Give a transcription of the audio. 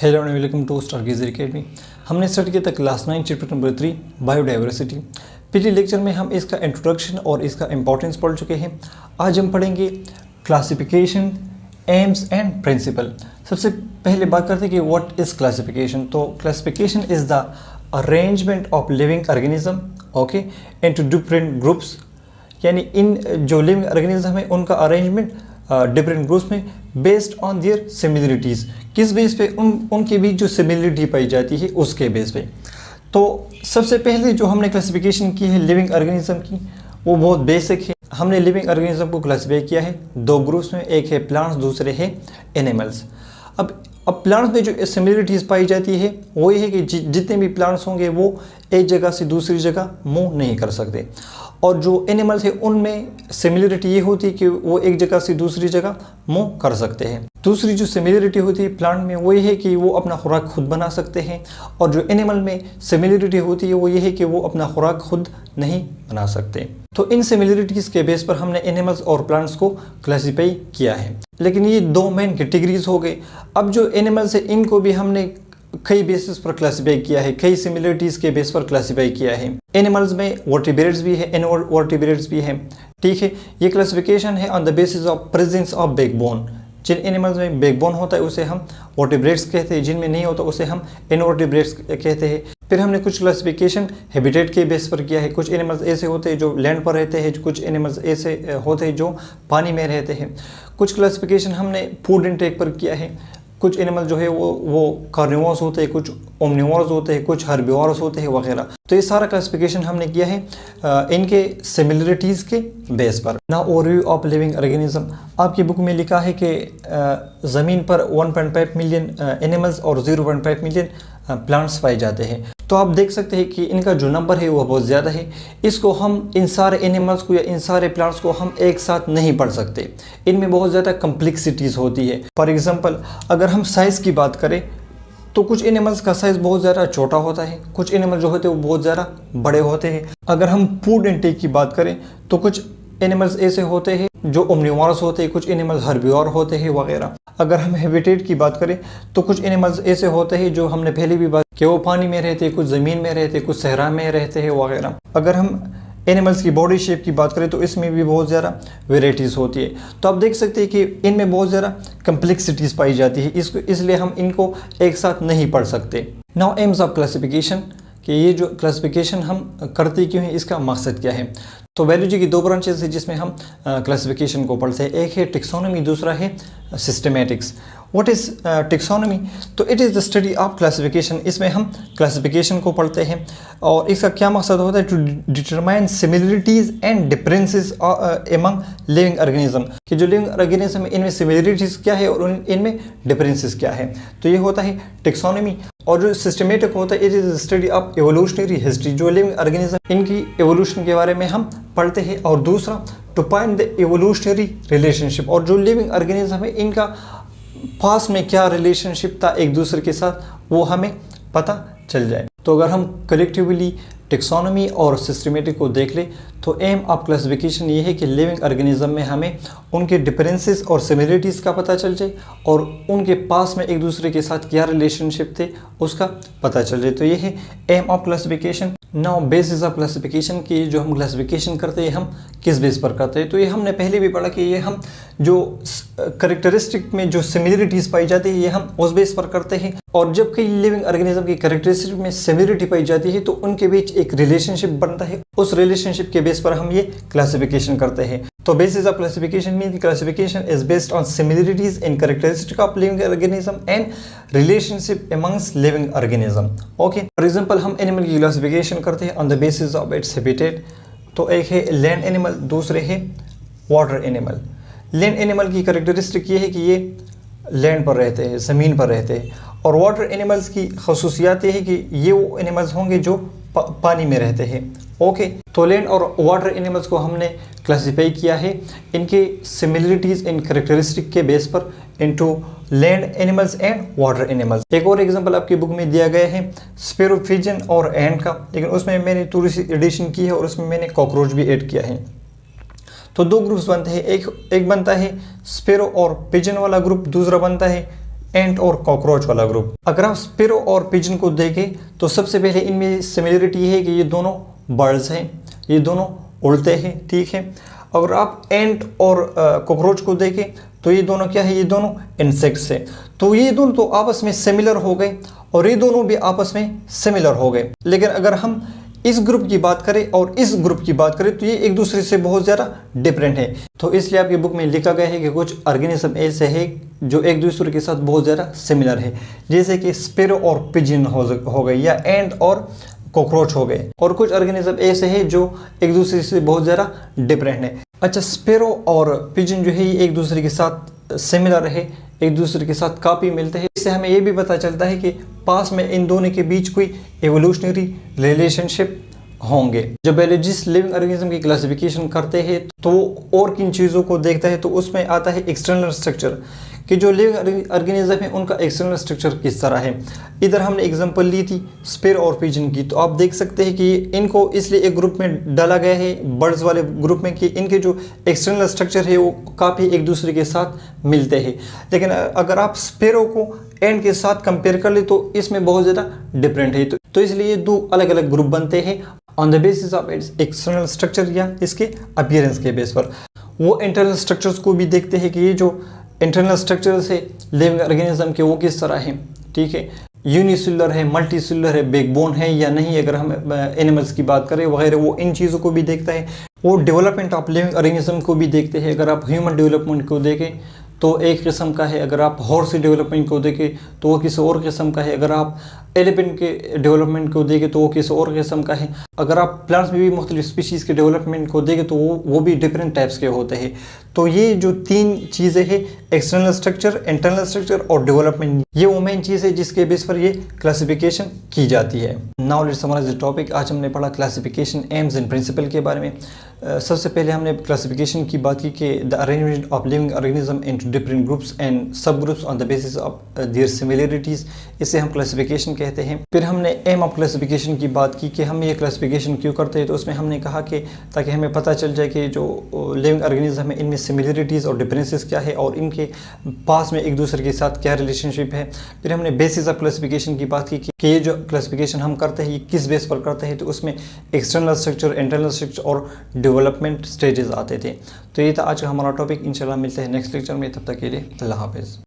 Hello and welcome to Stargazer Academy. हमने start किया था क्लास 9 चैप्टर नंबर 3 बायोडाइवर्सिटी। पिछले लेक्चर में हम इसका इंट्रोडक्शन और इसका इंपॉर्टेंस पढ़ चुके हैं। आज हम पढ़ेंगे क्लासिफिकेशन, एम्स एंड प्रिंसिपल। सबसे पहले बात करते हैं कि व्हाट इज़ क्लासिफिकेशन। तो classification is the arrangement of living organism okay into different groups, यानी इन जो लिविंग ऑर्गेनिज्म है उनका अरेंजमेंट डिफरेंट ग्रुप्स में बेस्ड ऑन देयर सिमिलरिटीज़। किस बेस पे? उनके बीच जो सिमिलरिटी पाई जाती है उसके बेस पे। तो सबसे पहले जो हमने क्लासिफिकेशन की है लिविंग ऑर्गेनिज्म की, वो बहुत बेसिक है। हमने लिविंग ऑर्गेनिज्म को क्लासिफाई किया है दो ग्रुप्स में, एक है प्लांट्स, दूसरे है एनिमल्स। अब प्लांट्स में जो सिमिलरिटीज़ पाई जाती है वो ये है कि जितने भी प्लांट्स होंगे वो एक जगह से दूसरी जगह मूव नहीं कर सकते, और जो एनिमल्स है उनमें सिमिलरिटी ये होती है कि वो एक जगह से दूसरी जगह मूव कर सकते हैं। दूसरी जो सिमिलरिटी होती है प्लांट में वो ये है कि वो अपना खुराक खुद बना सकते हैं, और जो एनिमल में सिमिलरिटी होती है वो ये है कि वो अपना खुराक खुद नहीं बना सकते। तो इन सिमिलरिटीज़ के बेस पर हमने एनिमल्स और प्लांट्स को क्लासीफाई किया है। लेकिन ये दो मेन कैटेगरीज हो गए। अब जो एनिमल्स है इनको भी हमने कई बेसिस पर क्लासीफाई किया है, कई सिमिलरिटीज़ के बेस पर क्लासीफाई किया है। एनिमल्स में वर्टिब्रेट्स भी है, इनवर्टिब्रेट्स भी है, ठीक है। ये क्लासिफिकेशन है on the basis of presence of backbone. जिन एनिमल्स में बैकबोन होता है उसे हम वर्टिब्रेट्स कहते हैं, जिनमें नहीं होता उसे हम इनवर्टिब्रेट्स कहते हैं। फिर हमने कुछ क्लासिफिकेशन हैबिटेट के बेस पर किया है। कुछ एनिमल्स ऐसे होते हैं जो लैंड पर रहते हैं, कुछ एनिमल्स ऐसे होते हैं जो पानी में रहते हैं। कुछ क्लासिफिकेशन हमने फूड इनटेक पर किया है। कुछ एनिमल जो है वो कार्निवोरस होते हैं, कुछ ओमनिवोरस होते हैं, कुछ हर्बिवोरस होते हैं वगैरह। तो ये सारा क्लासिफिकेशन हमने किया है इनके सिमिलरिटीज़ के बेस पर। Now overview of living organism. आपकी बुक में लिखा है कि ज़मीन पर 1.5 मिलियन एनिमल्स और 0.5 मिलियन प्लांट्स पाए जाते हैं। तो आप देख सकते हैं कि इनका जो नंबर है वो बहुत ज़्यादा है। इसको हम इन सारे एनिमल्स को या इन सारे प्लांट्स को हम एक साथ नहीं पढ़ सकते, इनमें बहुत ज़्यादा कम्प्लेक्सिटीज़ होती है। फॉर एग्जांपल अगर हम साइज़ की बात करें तो कुछ एनिमल्स का साइज़ बहुत ज़्यादा छोटा होता है, कुछ एनिमल जो होते हैं वो बहुत ज़्यादा बड़े होते हैं। अगर हम फूड इनटेक की बात करें तो कुछ एनिमल्स ऐसे होते हैं जो ओमनिवोरस होते हैं, कुछ एनिमल्स हर्बिवोर होते हैं वगैरह। अगर हम हैबिटेट की बात करें तो कुछ एनिमल्स ऐसे होते हैं जो हमने पहले भी बात कि वो पानी में रहते हैं, कुछ ज़मीन में रहते हैं, कुछ सहरा में रहते हैं वगैरह। अगर हम एनिमल्स की बॉडी शेप की बात करें तो इसमें भी बहुत ज़्यादा वेराइटीज़ होती है। तो आप देख सकते हैं कि इनमें बहुत ज़्यादा कम्प्लेक्सिटीज़ पाई जाती है, इसलिए हम इनको एक साथ नहीं पढ़ सकते। नाउ एम्स ऑफ क्लासिफिकेशन, कि ये जो क्लासिफिकेशन हम करते क्यों हैं, इसका मकसद क्या है। तो बायोलॉजी की दो ब्रांचेस है जिसमें हम क्लासिफिकेशन को पढ़ते हैं। एक है टेक्सोनॉमी, दूसरा है सिस्टमैटिक्स। What is taxonomy? तो it is the study of classification. इसमें हम क्लासिफिकेशन को पढ़ते हैं और इसका क्या मकसद होता है, to determine similarities and differences among living organism, कि जो लिविंग ऑर्गेनिज्म है इनमें सिमिलरिटीज़ क्या है और इनमें डिफरेंसेस क्या है। तो ये होता है टेक्सोनॉमी। और जो सिस्टमेटिक होता है it is study of evolutionary history, जो लिविंग ऑर्गेनिज्म इनकी एवोल्यूशन के बारे में हम पढ़ते हैं। और दूसरा to find the evolutionary relationship, और जो लिविंग ऑर्गेनिज्म है इनका पास में क्या रिलेशनशिप था एक दूसरे के साथ वो हमें पता चल जाए। तो अगर हम कलेक्टिवली टेक्सोनॉमी और सिस्टमेटिक को देख ले तो एम ऑफ क्लासिफिकेशन ये है कि लिविंग ऑर्गेनिज्म में हमें उनके डिफरेंसेस और सिमिलरिटीज़ का पता चल जाए और उनके पास में एक दूसरे के साथ क्या रिलेशनशिप थे उसका पता चल जाए। तो ये है aim of classification. Now basis of classification की जो हम क्लासिफिकेशन करते हैं हम किस बेस पर करते हैं। तो ये हमने पहले भी पढ़ा कि ये हम जो करेक्टरिस्टिक में जो सिमिलरिटीज़ पाई जाती है ये हम उस बेस पर करते हैं, और जब कई लिविंग ऑर्गेनिज्म की करेक्टरिस्टिक में सिमिलरिटी पाई जाती है तो उनके बीच एक रिलेशनशिप बनता है, उस रिलेशनशिप के बेस पर हम ये क्लासिफिकेशन करते हैं। तो basis of classification mean classification is based on similarities in characteristic of living organism and relationship amongst living organism. Okay, for example हम एनिमल की क्लासिफिकेशन करते हैं on the basis of its habitat. तो एक है लैंड एनिमल, दूसरे है water animal. Land animal की करेक्टरिस्टिक ये है कि ये लैंड पर रहते हैं, ज़मीन पर रहते हैं, और वाटर एनिमल्स की खसूसियात ये है कि ये वो एनिमल्स होंगे जो पानी में रहते हैं। ओके, तो लैंड और वाटर एनिमल्स को हमने क्लासीफाई किया है इनके सिमिलरिटीज़ इन करेक्टरिस्टिक के बेस पर into land animals and water animals. एक और एग्जांपल आपकी बुक में दिया गया है स्पैरो, पिजन और एंट का, लेकिन उसमें मैंने थोड़ी सी एडिशन की है और उसमें मैंने कॉकरोच भी ऐड किया है। तो दो ग्रुप्स बनते हैं, एक बनता है स्पैरो और पिजन वाला ग्रुप, दूसरा बनता है एंट और कॉकरोच वाला ग्रुप। अगर आप स्पैरो और पिजन को देखें तो सबसे पहले इनमें सिमिलरिटी है कि ये दोनों बर्ड्स हैं, ये दोनों उड़ते हैं, ठीक है। अगर आप एंट और कॉकरोच को देखें तो ये दोनों क्या है, ये दोनों इंसेक्ट्स हैं। तो ये दोनों तो आपस में सिमिलर हो गए और ये दोनों भी आपस में सिमिलर हो गए। लेकिन अगर हम इस ग्रुप की बात करें और इस ग्रुप की बात करें तो ये एक दूसरे से बहुत ज़्यादा डिफरेंट है। तो इसलिए आपकी बुक में लिखा गया है कि कुछ ऑर्गेनिज्म ऐसे है जो एक दूसरे के साथ बहुत ज़्यादा सिमिलर है, जैसे कि स्पैरो और पिजन हो गए, या एंट और कॉकरोच हो गए। और कुछ ऑर्गेनिज्म ऐसे हैं जो एक दूसरे से बहुत ज़्यादा डिफरेंट है। अच्छा, स्पैरो और पिजन जो है ये एक दूसरे के साथ सिमिलर है, एक दूसरे के साथ काफ़ी मिलते हैं। इससे हमें ये भी पता चलता है कि पास में इन दोनों के बीच कोई एवोल्यूशनरी रिलेशनशिप होंगे। जब बायोलॉजिस्ट लिविंग ऑर्गेनिज्म की क्लासिफिकेशन करते हैं तो और किन चीज़ों को देखता है, तो उसमें आता है एक्सटर्नल स्ट्रक्चर, कि जो लिविंग ऑर्गेनिज्म है उनका एक्सटर्नल स्ट्रक्चर किस तरह है। इधर हमने एग्जांपल ली थी स्पैरो और पिजन की, तो आप देख सकते हैं कि इनको इसलिए एक ग्रुप में डाला गया है, बर्ड्स वाले ग्रुप में, कि इनके जो एक्सटर्नल स्ट्रक्चर है वो काफ़ी एक दूसरे के साथ मिलते हैं। लेकिन अगर आप स्पैरो को एंट के साथ कंपेयर कर ले तो इसमें बहुत ज़्यादा डिफरेंट है। तो इसलिए दो अलग अलग ग्रुप बनते हैं on the basis of its external structure या इसके अपीयरेंस के बेस पर। वो इंटरनल स्ट्रक्चर्स को भी देखते हैं कि ये जो इंटरनल स्ट्रक्चर्स है लिविंग ऑर्गेनिज्म के वो किस तरह हैं, ठीक है, यूनिसेलुलर है, मल्टीसेलुलर है, बैकबोन है या नहीं, अगर हम एनिमल्स की बात करें वगैरह, वो इन चीज़ों को भी देखता है। वो डेवलपमेंट ऑफ लिविंग ऑर्गेनिज्म को भी देखते हैं। अगर आप ह्यूमन डेवलपमेंट को देखें तो एक किस्म का है, अगर आप हॉर्स डेवलपमेंट को देखें तो वो किसी और किस्म का है, अगर आप एलिफेंट के डेवलपमेंट को देखें तो वो किसी और किस्म का है, अगर आप प्लांट्स में भी मुख्तलिफ स्पीशीज़ के डेवलपमेंट को देखें तो वो भी डिफरेंट टाइप्स के होते हैं। तो ये जो तीन चीज़ें हैं, एक्सटर्नल स्ट्रक्चर, इंटरनल स्ट्रक्चर और डेवलपमेंट, ये वो मेन चीज़ है जिसके बेस पर ये क्लासिफिकेशन की जाती है। Now let's summarise the topic. आज हमने पढ़ा क्लासिफिकेशन एम्स एंड प्रिंसिपल के बारे में। सबसे पहले हमने क्लासिफिकेशन की बात की कि the arrangement of living organism into different groups and sub groups on the basis of their similarities, इसे हम क्लासिफिकेशन कहते हैं। फिर हमने एम ऑफ क्लासिफिकेशन की बात की कि हम ये क्लासिफिकेशन क्यों करते हैं, तो उसमें हमने कहा कि ताकि हमें पता चल जाए कि जो लिविंग ऑर्गेनिज्म है इनमें सिमिलरिटीज़ और डिफरेंसेस क्या है और इनके पास में एक दूसरे के साथ क्या रिलेशनशिप है। फिर हमने बेसिस ऑफ क्लासिफिकेशन की बात की कि ये जो क्लासिफिकेशन हम करते हैं ये किस बेस पर करते हैं, तो उसमें एक्सटर्नल स्ट्रक्चर, इंटरनल स्ट्रक्चर और डेवलपमेंट स्टेजेस आते थे। तो ये था आज का हमारा टॉपिक। इंशाल्लाह मिलते हैं नेक्स्ट लेक्चर में, तब तक के लिए अल्लाह हाफ़िज़।